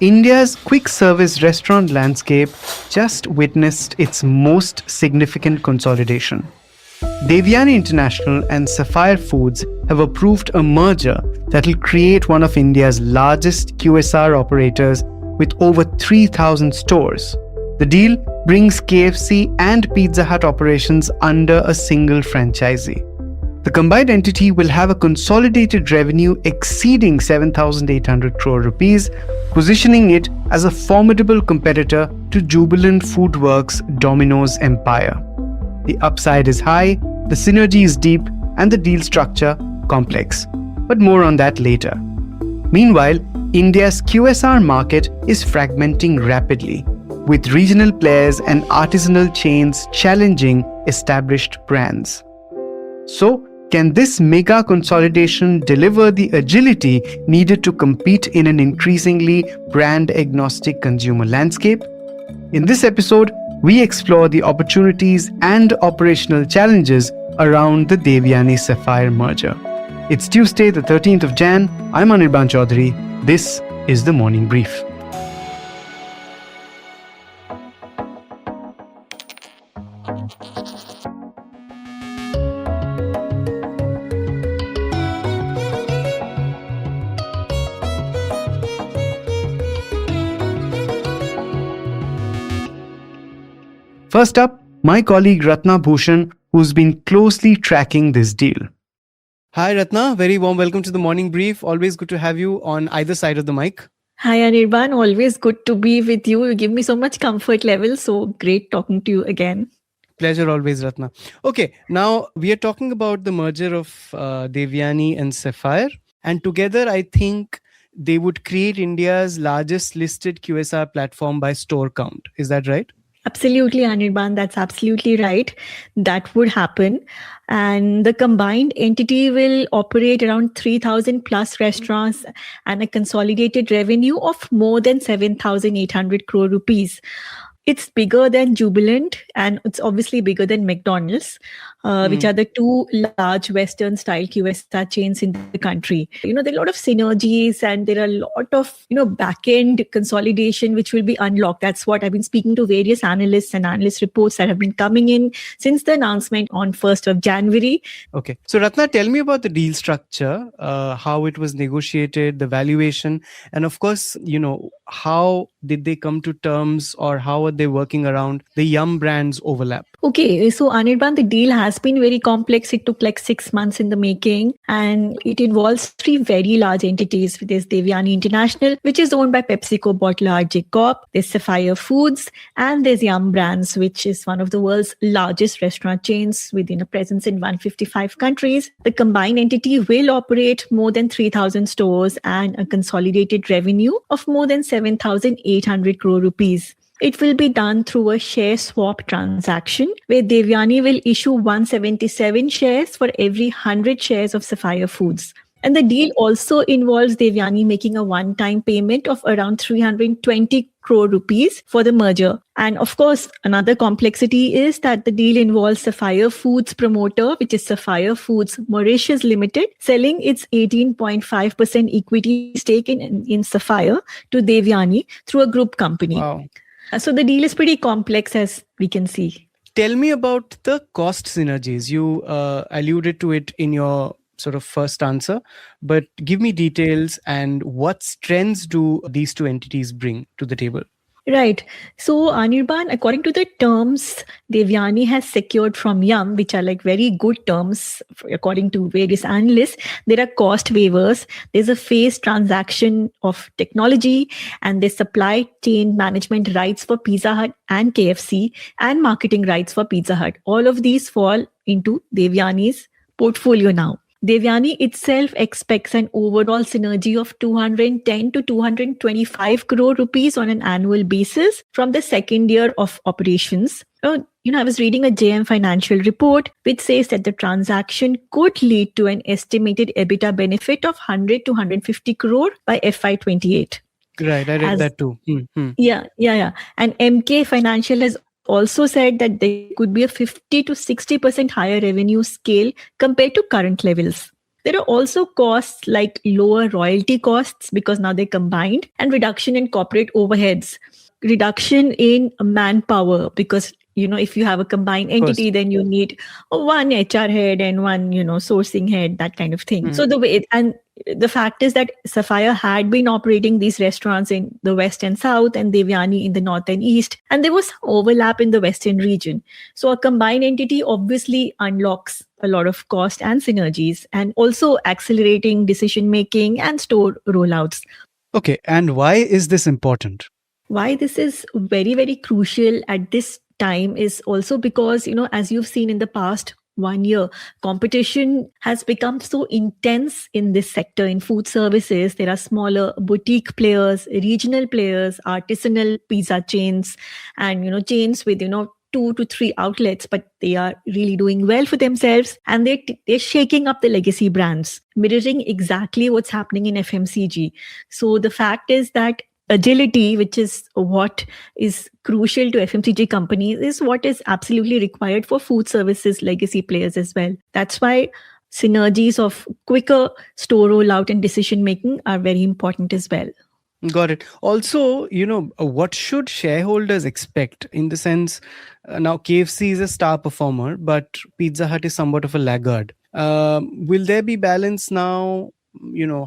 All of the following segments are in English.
India's quick service restaurant landscape just witnessed its most significant consolidation. Devyani International and Sapphire Foods have approved a merger that will create one of India's largest QSR operators with over 3,000 stores. The deal brings KFC and Pizza Hut operations under a single franchisee. The combined entity will have a consolidated revenue exceeding 7,800 crore rupees, positioning it as a formidable competitor to Jubilant FoodWorks Domino's empire. The upside is high, the synergy is deep, and the deal structure complex. But more on that later. Meanwhile, India's QSR market is fragmenting rapidly, with regional players and artisanal chains challenging established brands. So, can this mega consolidation deliver the agility needed to compete in an increasingly brand-agnostic consumer landscape? In this episode, we explore the opportunities and operational challenges around the Devyani Sapphire merger. It's Tuesday, the 13th of Jan. I'm Anirban Chowdhury. This is the Morning Brief. First up, my colleague Ratna Bhushan, who's been closely tracking this deal. Hi Ratna, very warm welcome to the Morning Brief. Always good to have you on either side of the mic. Hi Anirban, always good to be with you. You give me so much comfort level, so great talking to you again. Pleasure always, Ratna. Okay, now we are talking about the merger of Devyani and Sapphire, and together I think they would create India's largest listed QSR platform by store count. Is that right? Absolutely, Anirban. That's absolutely right. That would happen. And the combined entity will operate around 3,000 plus restaurants and a consolidated revenue of more than 7,800 crore rupees. It's bigger than Jubilant and it's obviously bigger than McDonald's, which are the two large Western style QSR chains in the country. There are a lot of synergies and there are a lot of, back-end consolidation which will be unlocked. That's what I've been speaking to various analysts and analyst reports that have been coming in since the announcement on 1st of January. Okay. So Ratna, tell me about the deal structure, how it was negotiated, the valuation, and of course, how did they come to terms or how are they working around the Yum brands overlap? Okay, so Anirban, the deal has been very complex. It took like 6 months in the making and it involves three very large entities. There's Devyani International, which is owned by PepsiCo bottler RJ Corp. There's Sapphire Foods and there's Yum Brands, which is one of the world's largest restaurant chains within a presence in 155 countries. The combined entity will operate more than 3,000 stores and a consolidated revenue of more than 7,800 crore rupees. It will be done through a share swap transaction where Devyani will issue 177 shares for every 100 shares of Sapphire Foods. And the deal also involves Devyani making a one-time payment of around 320 crore rupees for the merger. And of course, another complexity is that the deal involves Sapphire Foods promoter, which is Sapphire Foods Mauritius Limited, selling its 18.5% equity stake in Sapphire to Devyani through a group company. Wow. So the deal is pretty complex, as we can see. Tell me about the cost synergies. You alluded to it in your sort of first answer, but give me details and what strengths do these two entities bring to the table? Right. So Anirban, according to the terms Devyani has secured from Yum, which are like very good terms according to various analysts, there are cost waivers, there's a phased transaction of technology, and there's supply chain management rights for Pizza Hut and KFC and marketing rights for Pizza Hut. All of these fall into Devyani's portfolio now. Devyani itself expects an overall synergy of 210 to 225 crore rupees on an annual basis from the second year of operations. I was reading a JM financial report which says that the transaction could lead to an estimated EBITDA benefit of 100 to 150 crore by FY28. Right, I read that too. Yeah. And MK Financial has also said that there could be a 50 to 60% higher revenue scale compared to current levels. There are also costs like lower royalty costs because now they're combined, and reduction in corporate overheads, reduction in manpower because if you have a combined Of course. entity, then you need one HR head and one sourcing head, that kind of thing. So the fact is that Sapphire had been operating these restaurants in the west and south, and Devyani in the north and east, and there was some overlap in the western region. So a combined entity obviously unlocks a lot of cost and synergies, and also accelerating decision making and store rollouts. Okay, and why is this important? Why this is very, very crucial at this time is also because, as you've seen in the past 1 year, competition has become so intense in this sector. In food services, there are smaller boutique players, regional players, artisanal pizza chains, and chains with 2 to 3 outlets, but they are really doing well for themselves, and they're shaking up the legacy brands, mirroring exactly what's happening in FMCG. So the fact is that agility, which is what is crucial to FMCG companies, is what is absolutely required for food services legacy players as well. That's why synergies of quicker store rollout and decision making are very important as well. Got it. Also, what should shareholders expect in the sense, now KFC is a star performer, but Pizza Hut is somewhat of a laggard. Will there be balance now?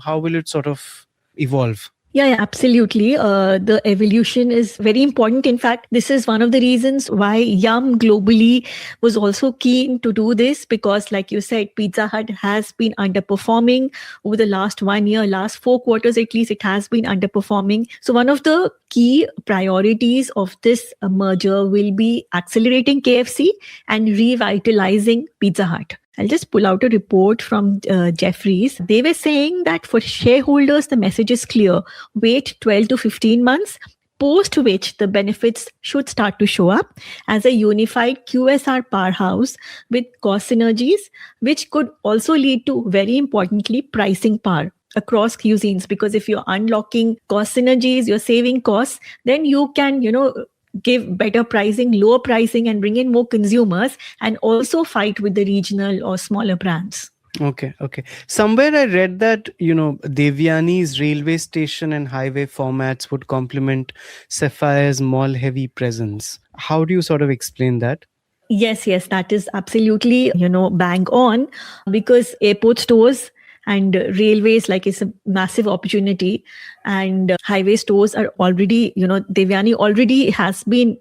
How will it sort of evolve? Yeah, absolutely. The evolution is very important. In fact, this is one of the reasons why Yum globally was also keen to do this, because like you said, Pizza Hut has been underperforming over the last 1 year, last 4 quarters at least, it has been underperforming. So one of the key priorities of this merger will be accelerating KFC and revitalizing Pizza Hut. I'll just pull out a report from Jefferies. They were saying that for shareholders, the message is clear. Wait 12 to 15 months, post which the benefits should start to show up as a unified QSR powerhouse with cost synergies, which could also lead to, very importantly, pricing power across cuisines. Because if you're unlocking cost synergies, you're saving costs, then you can, give better pricing, lower pricing, and bring in more consumers, and also fight with the regional or smaller brands. Okay. Somewhere I read that, Devyani's railway station and highway formats would complement Sapphire's mall-heavy presence. How do you sort of explain that? Yes, that is absolutely, bang on, because airport stores and railways is a massive opportunity, and highway stores are already, Devyani already has been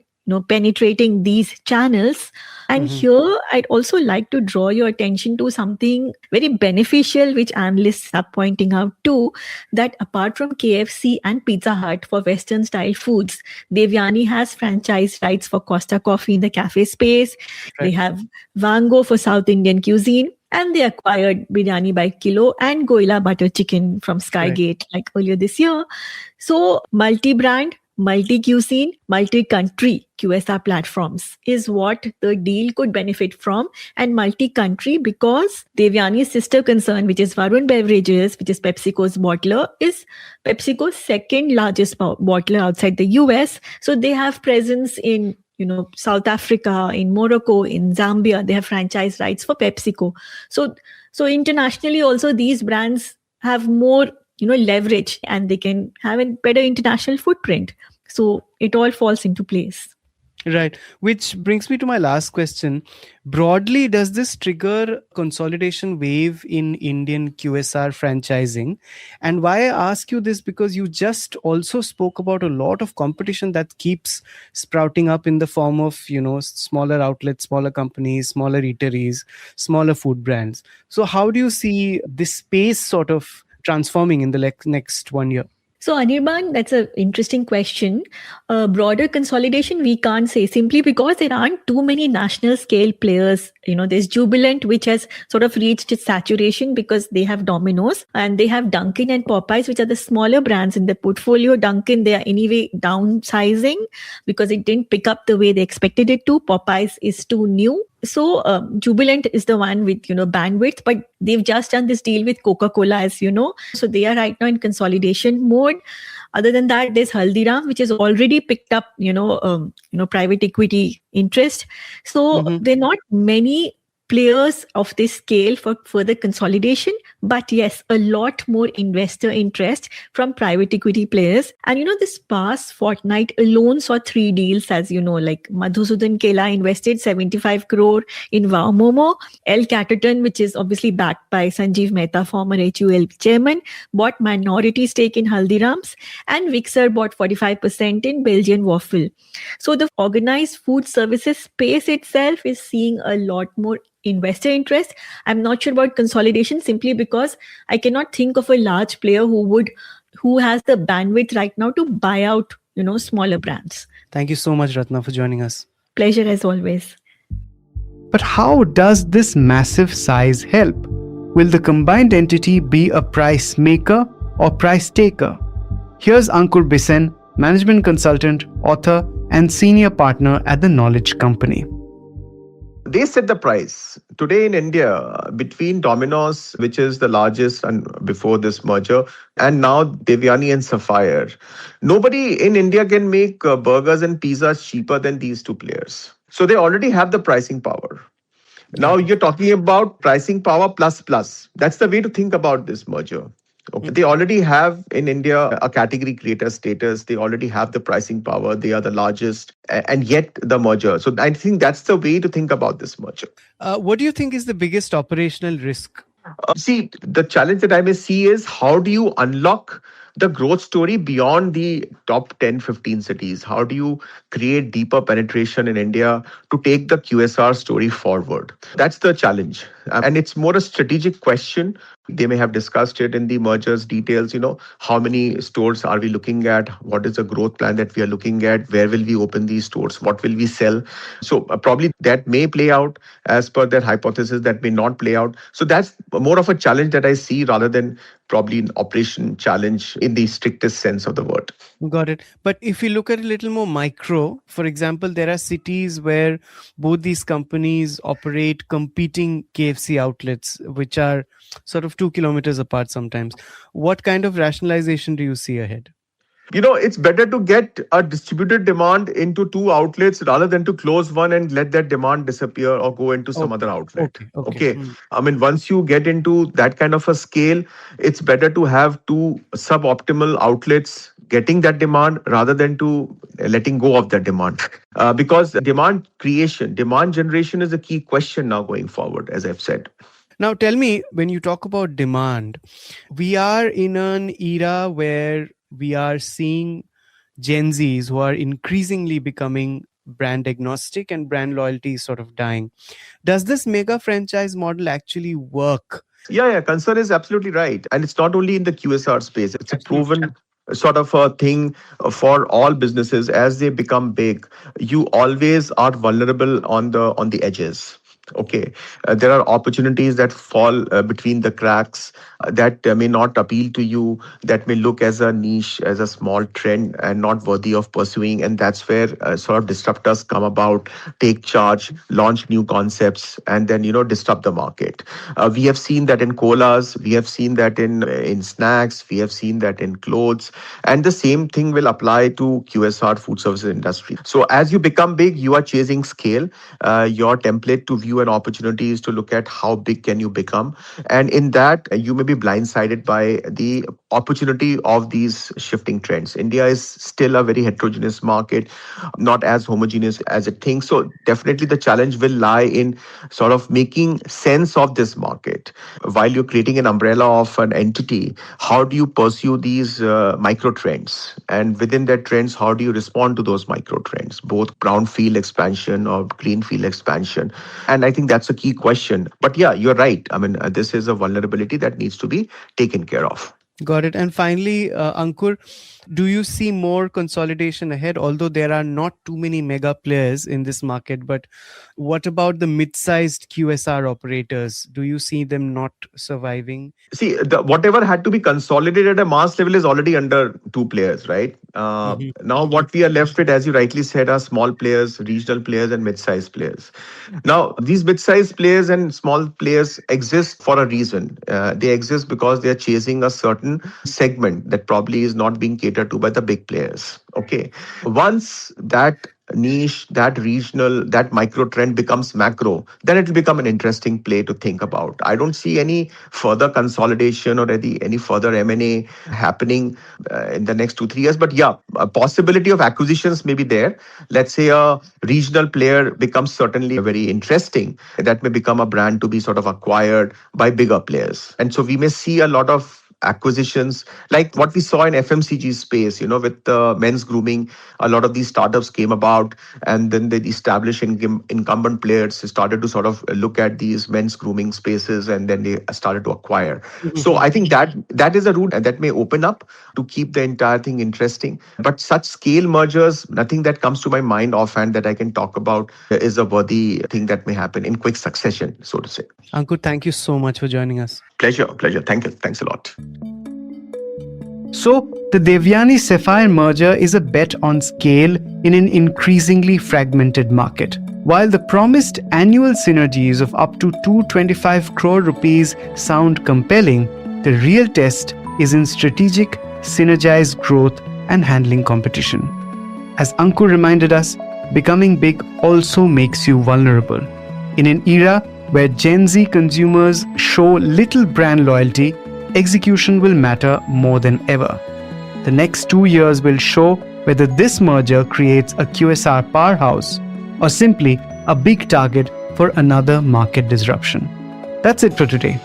penetrating these channels. And here I'd also like to draw your attention to something very beneficial, which analysts are pointing out too, that apart from KFC and Pizza Hut for Western style foods, Devyani has franchise rights for Costa Coffee in the cafe space. Right. They have Vango for South Indian cuisine, and they acquired Biryani by Kilo and Goila butter chicken from Skygate earlier this year. So multi-brand, multi-cuisine, multi-country QSR platforms is what the deal could benefit from. And multi-country because Devyani's sister concern, which is Varun Beverages, which is PepsiCo's bottler, is PepsiCo's second largest bottler outside the US. So they have presence in South Africa, in Morocco, in Zambia. They have franchise rights for PepsiCo. So internationally also these brands have more leverage, and they can have a better international footprint. So it all falls into place. Right. Which brings me to my last question. Broadly, does this trigger consolidation wave in Indian QSR franchising? And why I ask you this, because you just also spoke about a lot of competition that keeps sprouting up in the form of, smaller outlets, smaller companies, smaller eateries, smaller food brands. So how do you see this space sort of transforming in the next 1 year? So Anirban, that's an interesting question. Broader consolidation, we can't say, simply because there aren't too many national scale players. There's Jubilant, which has sort of reached its saturation because they have Domino's, and they have Dunkin' and Popeyes, which are the smaller brands in the portfolio. Dunkin', they are anyway downsizing because it didn't pick up the way they expected it to. Popeyes is too new. So Jubilant is the one with, bandwidth, but they've just done this deal with Coca-Cola, as you know. So they are right now in consolidation mode. Other than that, there's Haldiram, which has already picked up, private equity interest. So there are not many players of this scale for further consolidation, but yes, a lot more investor interest from private equity players. And this past fortnight alone saw 3 deals, as you know, like Madhusudan Kela invested 75 crore in Wow Momo, L Catterton, which is obviously backed by Sanjeev Mehta, former HUL chairman, bought minority stake in Haldiram's, and Wixer bought 45% in Belgian Waffle. So the organized food services space itself is seeing a lot more investor interest. I'm not sure about consolidation simply because I cannot think of a large player who has the bandwidth right now to buy out, smaller brands. Thank you so much, Ratna, for joining us. Pleasure as always. But how does this massive size help? Will the combined entity be a price maker or price taker? Here's Ankur Bisen, management consultant, author, and senior partner at the Knowledge Company. They set the price. Today in India, between Domino's, which is the largest and before this merger, and now Devyani and Sapphire, nobody in India can make burgers and pizzas cheaper than these two players. So they already have the pricing power. Now you're talking about pricing power plus plus. That's the way to think about this merger. Okay. They already have in India a category creator status. They already have the pricing power. They are the largest, and yet the merger. So I think that's the way to think about this merger. What do you think is the biggest operational risk? See, the challenge that I may see is how do you unlock the growth story beyond the top 10, 15 cities? How do you create deeper penetration in India to take the QSR story forward? That's the challenge. And it's more a strategic question. They may have discussed it in the merger's details, how many stores are we looking at? What is the growth plan that we are looking at? Where will we open these stores? What will we sell? So probably that may play out as per their hypothesis, that may not play out. So that's more of a challenge that I see rather than probably an operation challenge in the strictest sense of the word. Got it. But if you look at a little more micro, for example, there are cities where both these companies operate competing KFC outlets, which are sort of 2 kilometers apart sometimes. What kind of rationalization do you see ahead? It's better to get a distributed demand into two outlets rather than to close one and let that demand disappear or go into some other outlet. Okay. I mean, once you get into that kind of a scale, it's better to have two suboptimal outlets getting that demand rather than to letting go of that demand. Because demand creation, demand generation is a key question now going forward, as I've said. Now, tell me, when you talk about demand, we are in an era where we are seeing Gen Zs who are increasingly becoming brand agnostic and brand loyalty is sort of dying. Does this mega franchise model actually work? Yeah, Concern is absolutely right. And it's not only in the QSR space. It's a proven sort of a thing for all businesses. As they become big, you always are vulnerable on the edges. Okay, there are opportunities that fall between the cracks that may not appeal to you, that may look as a niche, as a small trend and not worthy of pursuing. And that's where sort of disruptors come about, take charge, launch new concepts, and then, disrupt the market. We have seen that in colas, we have seen that in snacks, we have seen that in clothes, and the same thing will apply to QSR food services industry. So as you become big, you are chasing scale. Your template to view an opportunity is to look at how big can you become. And in that, you may be blindsided by the opportunity of these shifting trends. India is still a very heterogeneous market, not as homogeneous as it thinks. So definitely the challenge will lie in sort of making sense of this market. While you're creating an umbrella of an entity, how do you pursue these micro trends? And within that trends, how do you respond to those micro trends, both brownfield expansion or greenfield expansion? And I think that's a key question. But yeah, you're right. I mean, this is a vulnerability that needs to be taken care of. Got it. And finally, Ankur, do you see more consolidation ahead? Although there are not too many mega players in this market, but what about the mid-sized QSR operators? Do you see them not surviving? See, whatever had to be consolidated at a mass level is already under two players, right? Now what we are left with, as you rightly said, are small players, regional players and mid-sized players. Now, these mid-sized players and small players exist for a reason. They exist because they are chasing a certain segment that probably is not being catered catered to by the big players. Okay. Once that niche, that regional, that micro trend becomes macro, then it will become an interesting play to think about. I don't see any further consolidation or any further M&A happening in the next 2-3 years. But yeah, a possibility of acquisitions may be there. Let's say a regional player becomes certainly very interesting. That may become a brand to be sort of acquired by bigger players. And so we may see a lot of acquisitions like what we saw in FMCG space, with men's grooming. A lot of these startups came about, and then the established incumbent players started to sort of look at these men's grooming spaces, and then they started to acquire. So I think that is a route that may open up to keep the entire thing interesting. But such scale mergers, nothing that comes to my mind offhand that I can talk about is a worthy thing that may happen in quick succession, so to say. Ankur, thank you so much for joining us. Pleasure. Thank you. Thanks a lot. So, the Devyani Sapphire merger is a bet on scale in an increasingly fragmented market. While the promised annual synergies of up to 225 crore rupees sound compelling, the real test is in strategic, synergized growth and handling competition. As Ankur reminded us, becoming big also makes you vulnerable. In an era where Gen Z consumers show little brand loyalty, execution will matter more than ever. The next 2 years will show whether this merger creates a QSR powerhouse or simply a big target for another market disruption. That's it for today.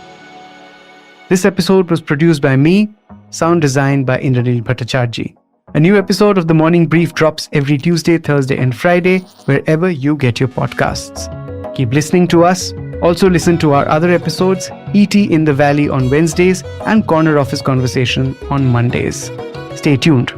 This episode was produced by me, sound design by Indranil Bhattacharjee. A new episode of The Morning Brief drops every Tuesday, Thursday, and Friday, wherever you get your podcasts. Keep listening to us. Also listen to our other episodes, ET in the Valley on Wednesdays and Corner Office Conversation on Mondays. Stay tuned.